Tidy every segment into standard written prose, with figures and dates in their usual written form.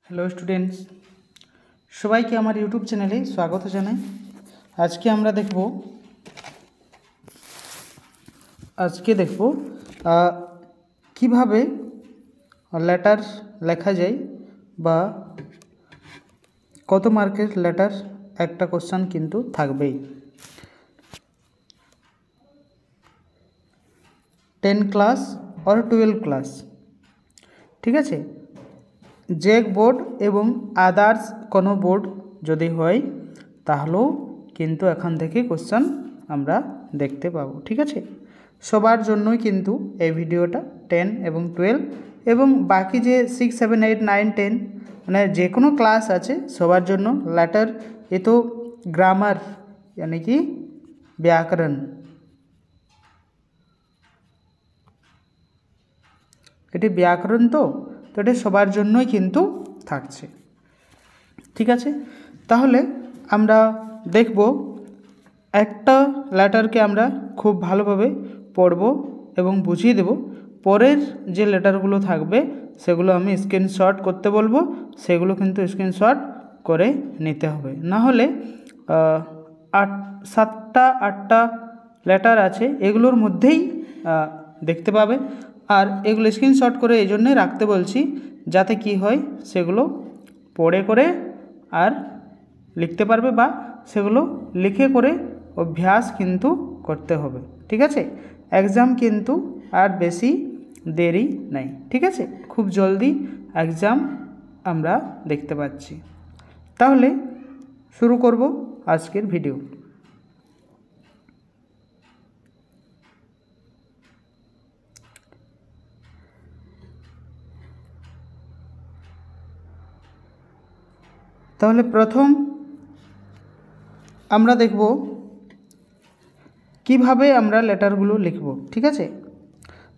Hello students, সবাইকে আমার YouTube চ্যানেলে স্বাগত জানাই। আজকে আমরা দেখব কিভাবে লেটার লেখা যায় বা কত মার্কের লেটার, একটা কোশ্চেন কিন্তু থাকবেই। 10 ক্লাস আর 12 ক্লাস, ঠিক আছে। জেক বোর্ড এবং আদার্স কোনো বোর্ড যদি হয় তাহলেও কিন্তু এখান থেকে কোশ্চেন আমরা দেখতে পাবো, ঠিক আছে। সবার জন্যই কিন্তু এই ভিডিওটা 10 এবং 12 এবং বাকি যে 6, 7, 8, 9, 10 মানে যে কোনো ক্লাস আছে সবার জন্য লেটার। এ তো গ্রামার यानी कि व्याकरण, এটি ব্যাকরণ তো এটা সবার জন্যই কিন্তু থাকছে, ঠিক আছে। তাহলে আমরা দেখব একটা লেটারকে আমরা খুব ভালোভাবে পড়ব এবং বুঝিয়ে দেব। পরের যে লেটারগুলো থাকবে সেগুলো আমি স্ক্রিনশট করতে বলবো, সেগুলো কিন্তু স্ক্রিনশট করে নিতে হবে। না হলে 7টা 8টা লেটার আছে, এগুলোর মধ্যেই দেখতে পাবে। আর এগুলো স্ক্রিনশট করে এই জন্যই রাখতে বলছি যাতে কি হয় সেগুলো পড়ে করে আর লিখতে পারবে বা সেগুলো লিখে করে অভ্যাস কিন্তু করতে হবে, ঠিক আছে। এক্সাম কিন্তু আর বেশি দেরি নাই, ঠিক আছে। খুব জলদি এক্সাম আমরা দেখতে পাচ্ছি। তাহলে শুরু করব আজকের ভিডিও। তাহলে প্রথম আমরা দেখব কিভাবে আমরা লেটারগুলো লিখব, ঠিক আছে।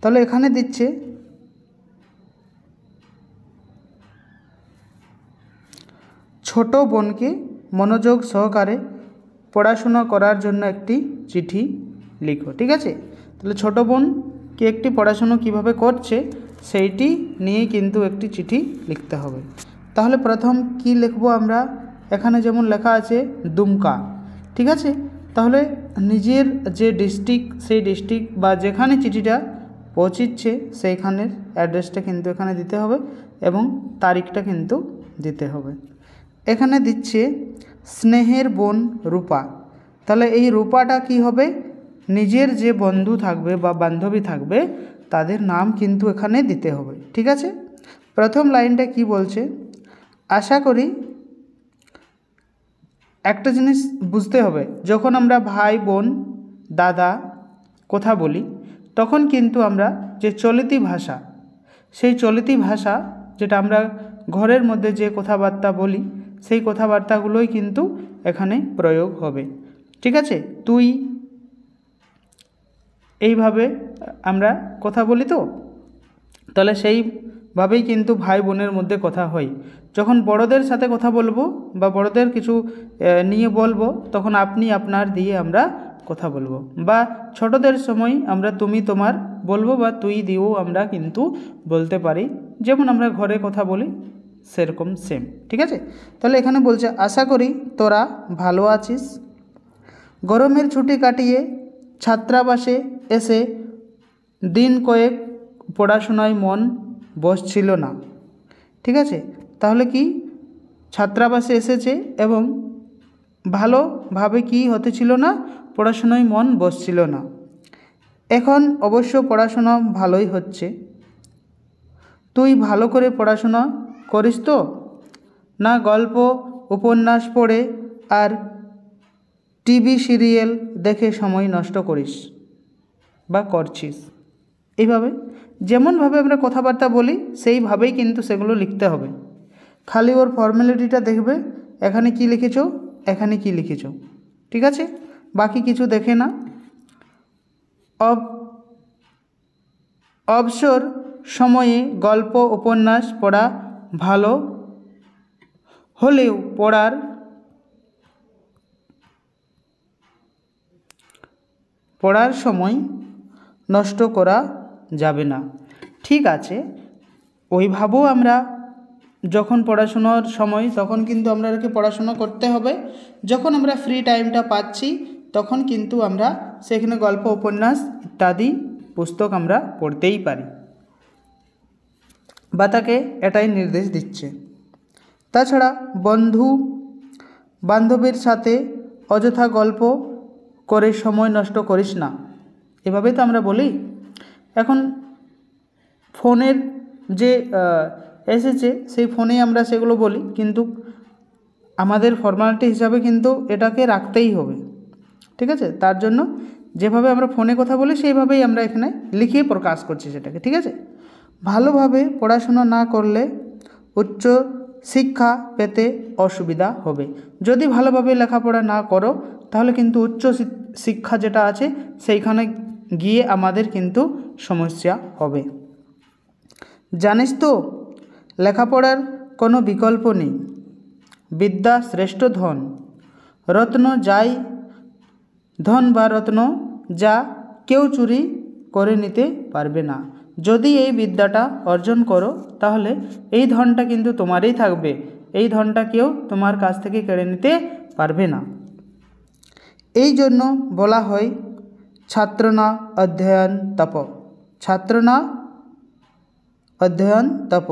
তাহলে এখানে দিচ্ছে ছোট বোনকে মনোযোগ সহকারে পড়াশোনা করার জন্য একটি চিঠি লিখো, ঠিক আছে। তাহলে ছোট বোনকে একটি পড়াশুনো কিভাবে করছে সেইটি নিয়ে কিন্তু একটি চিঠি লিখতে হবে। তাহলে প্রথম কি লিখব আমরা, এখানে যেমন লেখা আছে দুমকা, ঠিক আছে। তাহলে নিজের যে ডিস্ট্রিক্ট সেই ডিস্ট্রিক্ট বা যেখানে চিঠিটা পৌঁছিচ্ছে সেইখানের অ্যাড্রেসটা কিন্তু এখানে দিতে হবে এবং তারিখটা কিন্তু দিতে হবে। এখানে দিচ্ছে স্নেহের বোন রূপা, তাহলে এই রূপাটা কি হবে, নিজের যে বন্ধু থাকবে বা বান্ধবী থাকবে তাদের নাম কিন্তু এখানে দিতে হবে, ঠিক আছে। প্রথম লাইনটা কি বলছে, আশা করি একটা জিনিস বুঝতে হবে, যখন আমরা ভাই বোন দাদা কথা বলি তখন কিন্তু আমরা যে চলিতি ভাষা, সেই চলিতি ভাষা যেটা আমরা ঘরের মধ্যে যে কথাবার্তা বলি সেই কথাবার্তাগুলোই কিন্তু এখানে প্রয়োগ হবে, ঠিক আছে। তুই, এইভাবে আমরা কথা বলি তো, তাহলে সেইভাবেই কিন্তু ভাই বোনের মধ্যে কথা হয়। যখন বড়দের সাথে কথা বলবো বা বড়দের কিছু নিয়ে বলবো তখন আপনি আপনার দিয়ে আমরা কথা বলবো, বা ছোটদের সময় আমরা তুমি তোমার বলবো বা তুই দিয়েও আমরা কিন্তু বলতে পারি, যেমন আমরা ঘরে কথা বলি সেরকম সেম, ঠিক আছে। তাহলে এখানে বলছে আশা করি তোরা ভালো আছিস। গরমের ছুটি কাটিয়ে ছাত্রাবাসে এসে দিন কয়েক পড়াশোনায় মন বসছিল না, ঠিক আছে। তাহলে কি ছাত্রাবাসে এসেছে এবং ভালোভাবে কি হতেছিল না, পড়াশোনায় মন বসছিল না। এখন অবশ্য পড়াশোনা ভালোই হচ্ছে। তুই ভালো করে পড়াশোনা করিস তো না, গল্প উপন্যাস পড়ে আর টিভি সিরিয়াল দেখে সময় নষ্ট করিস বা করছিস। এইভাবে যেমনভাবে আমরা কথাবার্তা বলি সেইভাবেই কিন্তু সেগুলো লিখতে হবে। খালি ওর ফর্মালিটিটা দেখবে, এখানে কি লিখেছ এখানে কি লিখেছ, ঠিক আছে, বাকি কিছু দেখে না। অবসর সময়ে গল্প উপন্যাস পড়া ভালো হলেও পড়ার সময় নষ্ট করা যাবে না, ঠিক আছে। ওইভাবেও আমরা যখন পড়াশোনার সময় তখন কিন্তু আমাদেরকে পড়াশোনা করতে হবে, যখন আমরা ফ্রি টাইমটা পাচ্ছি তখন কিন্তু আমরা সেখানে গল্প উপন্যাস ইত্যাদি পুস্তক আমরা পড়তেই পারি, বা তাকে এটাই নির্দেশ দিচ্ছে। তাছাড়া বন্ধু বান্ধবীর সাথে অযথা গল্প করে সময় নষ্ট করিস না, এভাবে তো আমরা বলি। এখন ফোনের যে এসেছে সেই ফোনেই আমরা সেগুলো বলি, কিন্তু আমাদের ফর্মালিটি হিসাবে কিন্তু এটাকে রাখতেই হবে, ঠিক আছে? তার জন্য যেভাবে আমরা ফোনে কথা বলি সেইভাবেই আমরা এখানে লিখিয়ে প্রকাশ করছি সেটাকে, ঠিক আছে? ভালোভাবে পড়াশোনা না করলে উচ্চ শিক্ষা পেতে অসুবিধা হবে। যদি ভালোভাবে লেখাপড়া না করো তাহলে কিন্তু উচ্চ শিক্ষা যেটা আছে সেইখানে গিয়ে আমাদের কিন্তু সমস্যা হবে। জানিস তো লেখাপড়ার কোনো বিকল্প নেই, বিদ্যা শ্রেষ্ঠ ধন, রত্ন যাই ধন বা রত্ন যা কেউ চুরি করে নিতে পারবে না। যদি এই বিদ্যাটা অর্জন করো তাহলে এই ধনটা কিন্তু তোমারই থাকবে, এই ধনটা কেউ তোমার কাছ থেকে কেড়ে নিতে পারবে না। এই জন্য বলা হয় ছাত্র না অধ্যয়ন তপ, ছাত্র না অধ্যয়ন তপ,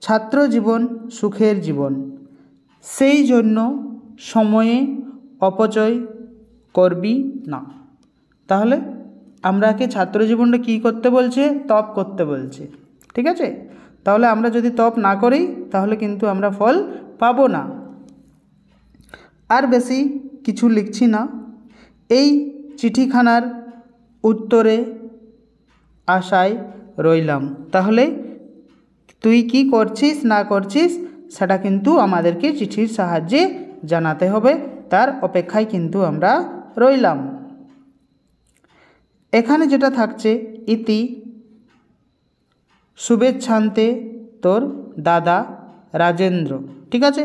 ছাত্র জীবন সুখের জীবন। সেই জন্য সময়ে অপচয় করবি না। তাহলে আমরাকে ছাত্র জীবনটা কী করতে বলছে? তপ করতে বলছে, ঠিক আছে? তাহলে আমরা যদি তপ না করি তাহলে কিন্তু আমরা ফল পাবো না। আর বেশি কিছু লিখছি না, এই চিঠিখানার উত্তরে আশায় রইলাম। তাহলে তুই কি করছিস না করছিস সেটা কিন্তু আমাদেরকে চিঠির সাহায্যে জানাতে হবে, তার অপেক্ষায় কিন্তু আমরা রইলাম। এখানে যেটা থাকছে ইতি শুভেচ্ছান্তে তোর দাদা রাজেন্দ্র, ঠিক আছে?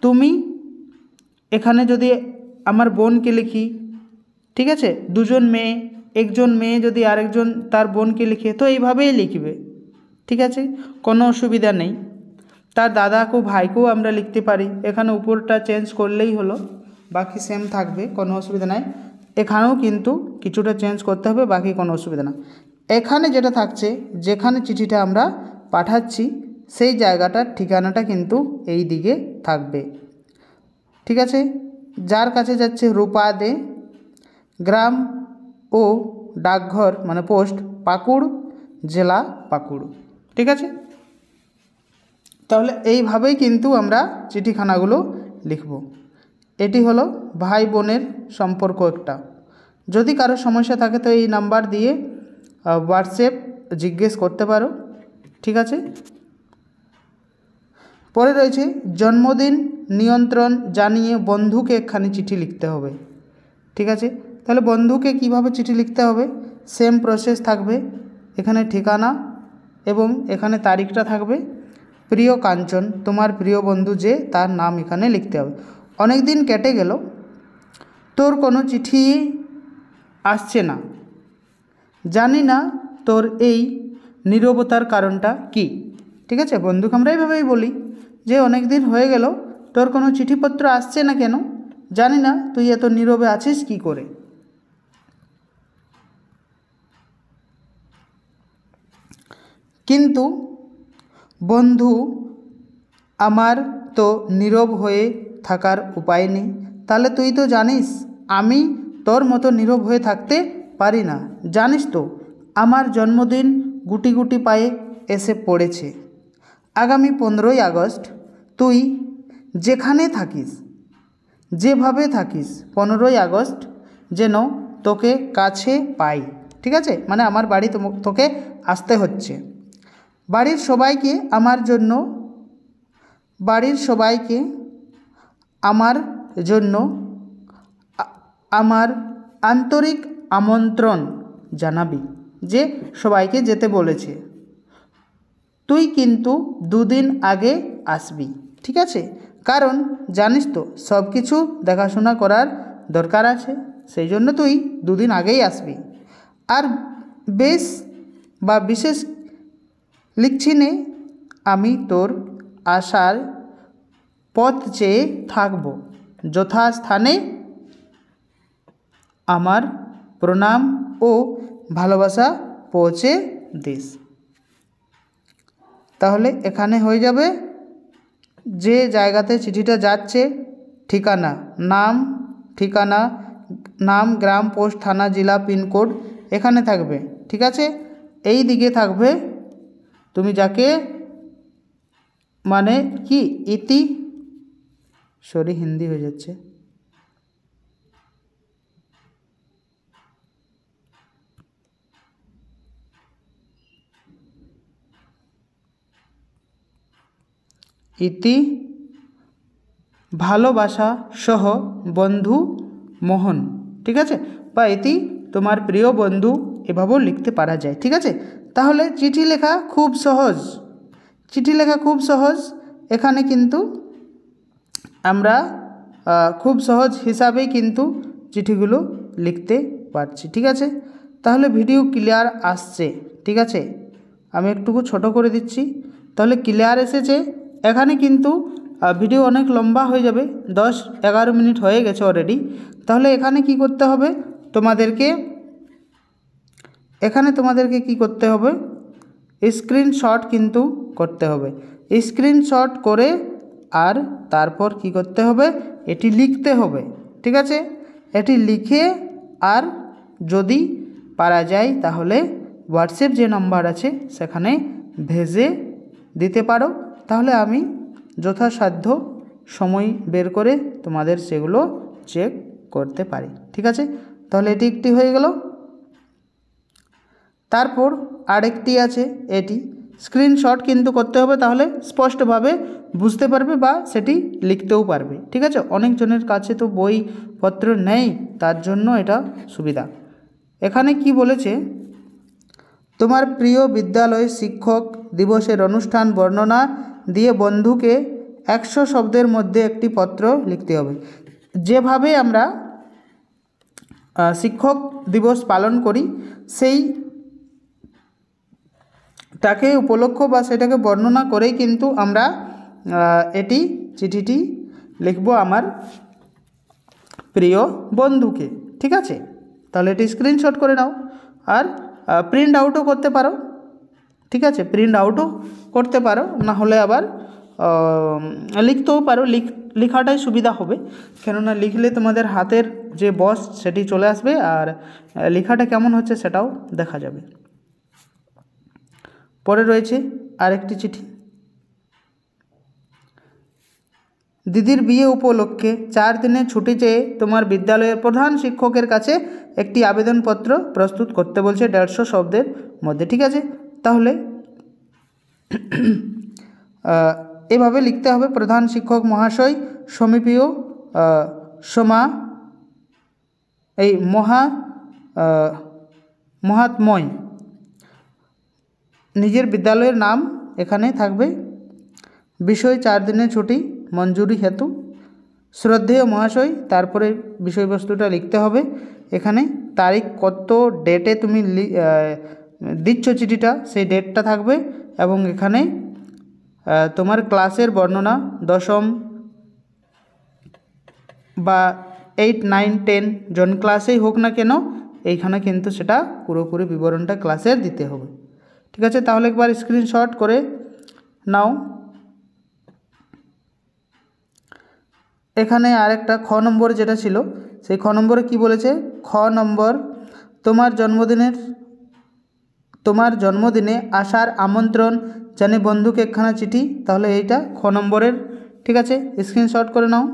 তুমি এখানে যদি আমার বোনকে লিখি, ঠিক আছে, দুজন মেয়ে, একজন মেয়ে যদি আরেকজন তার বোনকে লিখে তো এইভাবেই লিখবে, ঠিক আছে, কোনো অসুবিধা নেই। তার দাদাকেও ভাইকেও আমরা লিখতে পারি, এখানে উপরটা চেঞ্জ করলেই হলো, বাকি সেম থাকবে, কোনো অসুবিধা নাই। এখানেও কিন্তু কিছুটা চেঞ্জ করতে হবে, বাকি কোনো অসুবিধা না। এখানে যেটা থাকছে, যেখানে চিঠিটা আমরা পাঠাচ্ছি সেই জায়গাটার ঠিকানাটা কিন্তু এই দিকে থাকবে, ঠিক আছে? যার কাছে যাচ্ছে রূপা দে, গ্রাম ও ডাকঘর মানে পোস্ট পাকুড়, জেলা পাকুড়, ঠিক আছে? তাহলে এইভাবেই কিন্তু আমরা চিঠিখানাগুলো লিখব। এটি হলো ভাই বোনের সম্পর্ক একটা। যদি কারো সমস্যা থাকে তো এই নাম্বার দিয়ে হোয়াটসঅ্যাপ জিজ্ঞেস করতে পারো, ঠিক আছে? পরে রয়েছে জন্মদিন নিয়ন্ত্রণ জানিয়ে বন্ধুকে একখানি চিঠি লিখতে হবে, ঠিক আছে? তাহলে বন্ধুকে কিভাবে চিঠি লিখতে হবে? সেম প্রসেস থাকবে, এখানে ঠিকানা এবং এখানে তারিখটা থাকবে। প্রিয় কাঞ্চন, তোমার প্রিয় বন্ধু যে তার নাম এখানে লিখতে হবে। অনেক দিন কেটে গেল, তোর কোনো চিঠি আসছে না, জানি না তোর এই নীরবতার কারণটা কি, ঠিক আছে? বন্ধুকে আমরা এইভাবেই বলি যে অনেক দিন হয়ে গেল, তোর কোনো চিঠিপত্র আসছে না কেন, জানি না তুই এত নীরবে আছিস কি করে। কিন্তু বন্ধু আমার তো নীরব হয়ে থাকার উপায় নেই। তাহলে তুই তো জানিস আমি তোর মতো নীরব হয়ে থাকতে পারি না। জানিস তো আমার জন্মদিন গুটি গুটি পায়ে এসে পড়েছে। আগামী 15ই আগস্ট তুই যেখানে থাকিস, যেভাবে থাকিস, 15ই আগস্ট যেন তোকে কাছে পাই, ঠিক আছে? মানে আমার বাড়ি তোকে আসতে হচ্ছে। বাড়ির সবাইকে আমার জন্য আমার আন্তরিক আমন্ত্রণ জানাবি, যে সবাইকে যেতে বলেছে। তুই কিন্তু 2 দিন আগে আসবি, ঠিক আছে? কারণ জানিস তো সব কিছু দেখাশোনা করার দরকার আছে, সেই জন্য তুই 2 দিন আগেই আসবি। আর বিশেষ লিখছি নে, আমি তোর আসার পথ চেয়ে থাকব, যথাস্থানে আমার প্রণাম ও ভালোবাসা পৌঁছে দিস। তাহলে এখানে হয়ে যাবে যে জায়গাতে চিঠিটা যাচ্ছে ঠিকানা, নাম, গ্রাম, পোস্ট, থানা, জেলা, পিনকোড এখানে থাকবে। ঠিক আছে, এই দিকে থাকবে তুমি যাকে মানে কি হিন্দি হয়ে যাচ্ছে, ইতি ভালোবাসা সহ বন্ধু মোহন। ঠিক আছে, বা ইতি তোমার প্রিয় বন্ধু, এভাবেও লিখতে পারা যায়। ঠিক আছে, তাহলে চিঠি লেখা খুব সহজ। এখানে কিন্তু আমরা খুব সহজ হিসাবেই কিন্তু চিঠিগুলো লিখতে পারছি। ঠিক আছে, তাহলে ভিডিও ক্লিয়ার আসছে। ঠিক আছে, আমি একটুকু ছোট করে দিচ্ছি, তাহলে ক্লিয়ার এসেছে। এখানে কিন্তু ভিডিও অনেক লম্বা হয়ে যাবে, 10-11 মিনিট হয়ে গেছে অলরেডি। তাহলে এখানে কি করতে হবে তোমাদেরকে, কি করতে হবে, স্ক্রিনশট কিন্তু করতে হবে। স্ক্রিনশট করে আর তারপর কি করতে হবে, এটি লিখতে হবে। ঠিক আছে, এটি লিখে আর যদি পারা যায় তাহলে হোয়াটসঅ্যাপ যে নাম্বার আছে সেখানে ভেজে দিতে পারো, তাহলে আমি যথাসাধ্য সময় বের করে তোমাদের সেগুলো চেক করতে পারি। ঠিক আছে, তাহলে এটি একটি হয়ে গেল। তারপর আরেকটি আছে, এটি স্ক্রিনশট কিন্তু করতে হবে, তাহলে স্পষ্টভাবে বুঝতে পারবে বা সেটি লিখতেও পারবে। ঠিক আছে, অনেকজনের কাছে তো বইপত্র নেই, তার জন্য এটা সুবিধা। এখানে কি বলেছে, তোমার প্রিয় বিদ্যালয় শিক্ষক দিবসের অনুষ্ঠান বর্ণনা দিয়ে বন্ধুকে 100 শব্দের মধ্যে একটি পত্র লিখতে হবে। যেভাবে আমরা শিক্ষক দিবস পালন করি সেইটাকে উপলক্ষ বা সেটাকে বর্ণনা করেই কিন্তু আমরা চিঠিটি লিখব আমার প্রিয় বন্ধুকে। ঠিক আছে, তাহলে এটি স্ক্রিনশট করে নাও আর প্রিন্ট আউটও করতে পারো। ঠিক আছে, প্রিন্ট আউটও করতে পারো, না হলে আবার লিখতেও পারো। লেখাটাই সুবিধা হবে, কেননা লিখলে তোমাদের হাতের যে বস সেটি চলে আসবে আর লেখাটা কেমন হচ্ছে সেটাও দেখা যাবে। পরে রয়েছে আরেকটি চিঠি, দিদির বিয়ে উপলক্ষে 4 দিনের ছুটি চেয়ে তোমার বিদ্যালয়ের প্রধান শিক্ষকের কাছে একটি আবেদনপত্র প্রস্তুত করতে বলছে 150 শব্দের মধ্যে। ঠিক আছে, তাহলে এভাবে লিখতে হবে, প্রধান শিক্ষক মহাশয়, সমীপীয় মহাত্ময়, নিজের বিদ্যালয়ের নাম এখানে থাকবে, বিষয় 4 দিনের ছুটি মঞ্জুরি হেতু, শ্রদ্ধেয় মহাশয়, তারপরে বিষয়বস্তুটা লিখতে হবে। এখানে তারিখ, কত ডেটে তুমি দিচ্ছ চিঠিটা সেই ডেটটা থাকবে, এবং এখানে তোমার ক্লাসের বর্ণনা, 10ম বা 8, 9, 10 জন ক্লাসেই হোক না কেন, এইখানে কিন্তু সেটা পুরোপুরি বিবরণটা ক্লাসের দিতে হবে। ঠিক আছে, তাহলে একবার স্ক্রিনশট করে নাও। এখানে আরেকটা খ নম্বর যেটা ছিল, সেই খ নম্বরে কি বলেছে, খ নম্বর, তোমার জন্মদিনে আসার আমন্ত্রণ জানি বন্ধুকে একখানা চিঠি। তাহলে এইটা খ নম্বরের। ঠিক আছে, স্ক্রিনশট করে নাও।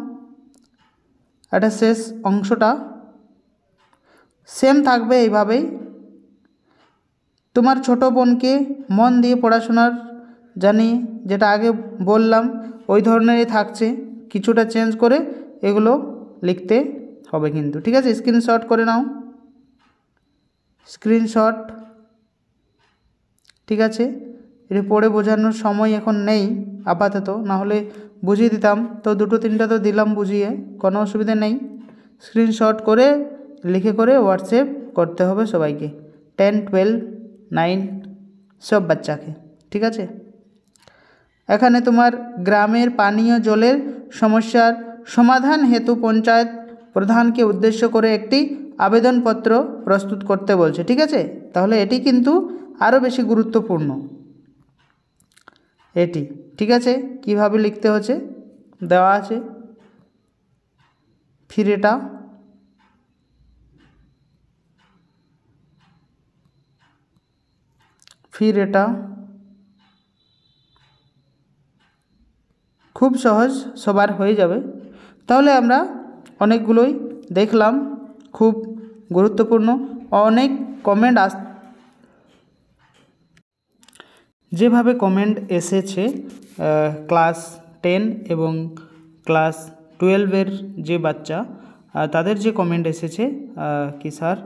এটা শেষ অংশটা সেম থাকবে এইভাবেই। তোমার ছোট বোনকে মন দিয়ে পড়াশোনার জানি, যেটা আগে বললাম ওই ধরনেরই থাকছে, কিছুটা চেঞ্জ করে এগুলো লিখতে হবে কিন্তু। ঠিক আছে, স্ক্রিনশট করে নাও, স্ক্রিনশট। ঠিক আছে, এটা পড়ে বোঝানোর সময় এখন নেই আপাতত, না হলে বুঝিয়ে দিতাম, তো 2-3টা তো দিলাম বুঝিয়ে, কোনো অসুবিধা নেই। স্ক্রিনশট করে লিখে করে হোয়াটসঅ্যাপ করতে হবে সবাইকে, 10, 12, 9 সব বাচ্চাকে। ঠিক আছে, এখানে তোমার গ্রামের পানীয় জলের সমস্যার সমাধান হেতু পঞ্চায়েত প্রধানকে উদ্দেশ্য করে একটি আবেদনপত্র প্রস্তুত করতে বলছে। ঠিক আছে, তাহলে এটি কিন্তু আরও বেশি গুরুত্বপূর্ণ এটি। ঠিক আছে, কিভাবে লিখতে হচ্ছে দেওয়া আছে। फिर এটা খুব সহজ, সবার হয়ে যাবে। তাহলে আমরা অনেকগুলোই দেখলাম, খুব গুরুত্বপূর্ণ। অনেক কমেন্ট যেভাবে কমেন্ট এসেছে ক্লাস 10 এবং ক্লাস 12-এর যে বাচ্চা তাদের যে কমেন্ট এসেছে কি স্যার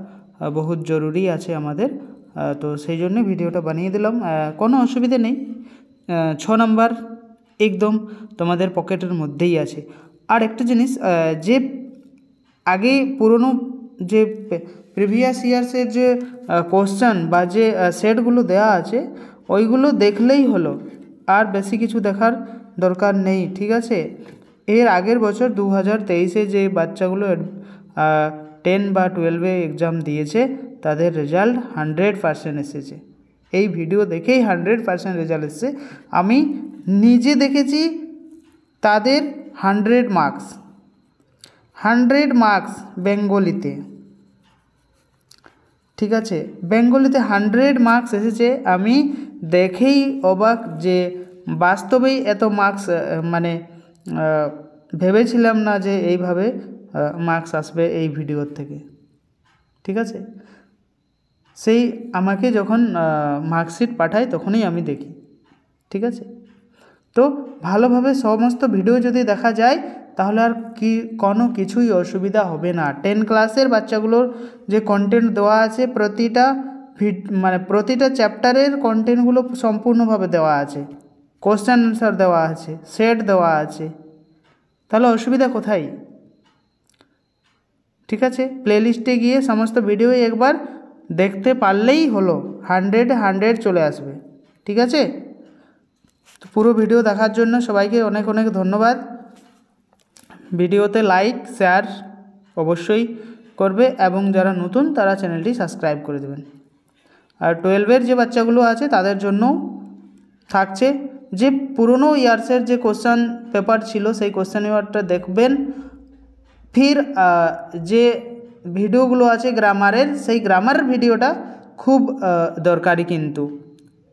বহুত জরুরি আছে আমাদের, তো সেই জন্য ভিডিওটা বানিয়ে দিলাম। কোনো অসুবিধে নেই, 6 নাম্বার একদম তোমাদের পকেটের মধ্যেই আছে। আর একটা জিনিস, যে আগে পুরনো যে প্রিভিয়াস ইয়ার্সের যে কোশ্চেন বা যে সেটগুলো দেওয়া আছে ওইগুলো দেখলেই হলো, আর বেশি কিছু দেখার দরকার নেই। ঠিক আছে, এর আগের বছর 2023-এ যে বাচ্চাগুলো 10 বা 12-এ এক্সাম দিয়েছে তাদের রেজাল্ট 100% এসেছে। এই ভিডিও দেখেই 100% রেজাল্ট এসেছে। আমি নিজে দেখেছি তাদের 100 মার্কস বেঙ্গলিতে। ঠিক আছে, বেঙ্গলিতে 100 মার্কস এসেছে। আমি দেখেই অবাক যে বাস্তবেই এত মার্কস, মানে ভেবেছিলাম না যে এইভাবে মার্কস আসবে এই ভিডিওর থেকে। ঠিক আছে, সেই আমাকে যখন মার্কশিট পাঠায় তখনই আমি দেখি। ঠিক আছে, তো ভালোভাবে সমস্ত ভিডিও যদি দেখা যায় তাহলে আর কোনো কিছুই অসুবিধা হবে না। 10 ক্লাসের বাচ্চাগুলোর যে কন্টেন্ট দেওয়া আছে প্রতিটা চ্যাপ্টারের কন্টেন্টগুলো সম্পূর্ণভাবে দেওয়া আছে, কোশ্চেন আনসার দেওয়া আছে, সেট দেওয়া আছে, তাহলে অসুবিধা কোথায়? ঠিক আছে, প্লেলিস্টে গিয়ে সমস্ত ভিডিও একবার দেখতে পারলেই হলো, 100 চলে আসবে। ঠিক আছে, তো পুরো ভিডিও দেখার জন্য সবাইকে অনেক অনেক ধন্যবাদ। ভিডিওতে লাইক শেয়ার অবশ্যই করবে এবং যারা নতুন তারা চ্যানেলটি সাবস্ক্রাইব করে দেবেন। আর 12-এর যে বাচ্চাগুলো আছে তাদের জন্য থাকছে যে পুরনো ইয়ার্সের যে কোশ্চেন পেপার ছিল সেই কোশ্চেন পেপারটা দেখবেন। ফির যে ভিডিওগুলো আছে গ্রামারের, সেই গ্রামারের ভিডিওটা খুব দরকারি। কিন্তু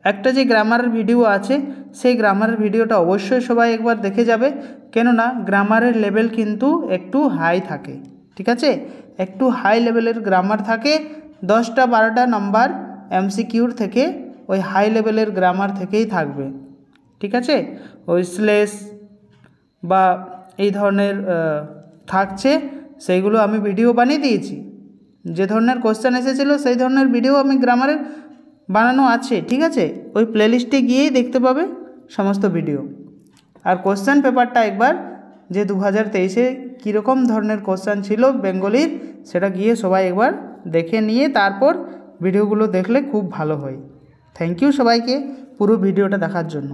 একটা যে গ্রামারের ভিডিও আছে সেই গ্রামারের ভিডিওটা অবশ্যই সবাই একবার দেখে যাবে, কেননা গ্রামারের লেভেল কিন্তু একটু হাই থাকে। ঠিক আছে, একটু হাই লেভেলের গ্রামার থাকে। 10-12টা নাম্বার এমসিকিউর থেকে ওই হাই লেভেলের গ্রামার থেকেই থাকবে। ঠিক আছে, ওই স্লেস বা এই ধরনের থাকছে, সেইগুলো আমি ভিডিও বানিয়ে দিয়েছি। যে ধরনের কোশ্চেন এসেছিলো সেই ধরনের ভিডিও আমি গ্রামারের বানানো আছে। ঠিক আছে, ওই প্লেলিস্টে গিয়েই দেখতে পাবে সমস্ত ভিডিও। আর কোশ্চেন পেপারটা একবার যে 2023-এ কীরকম ধরনের কোশ্চেন ছিল বেঙ্গলির, সেটা গিয়ে সবাই একবার দেখে নিয়ে তারপর ভিডিওগুলো দেখলে খুব ভালো হয়। থ্যাংক ইউ সবাইকে পুরো ভিডিওটা দেখার জন্য।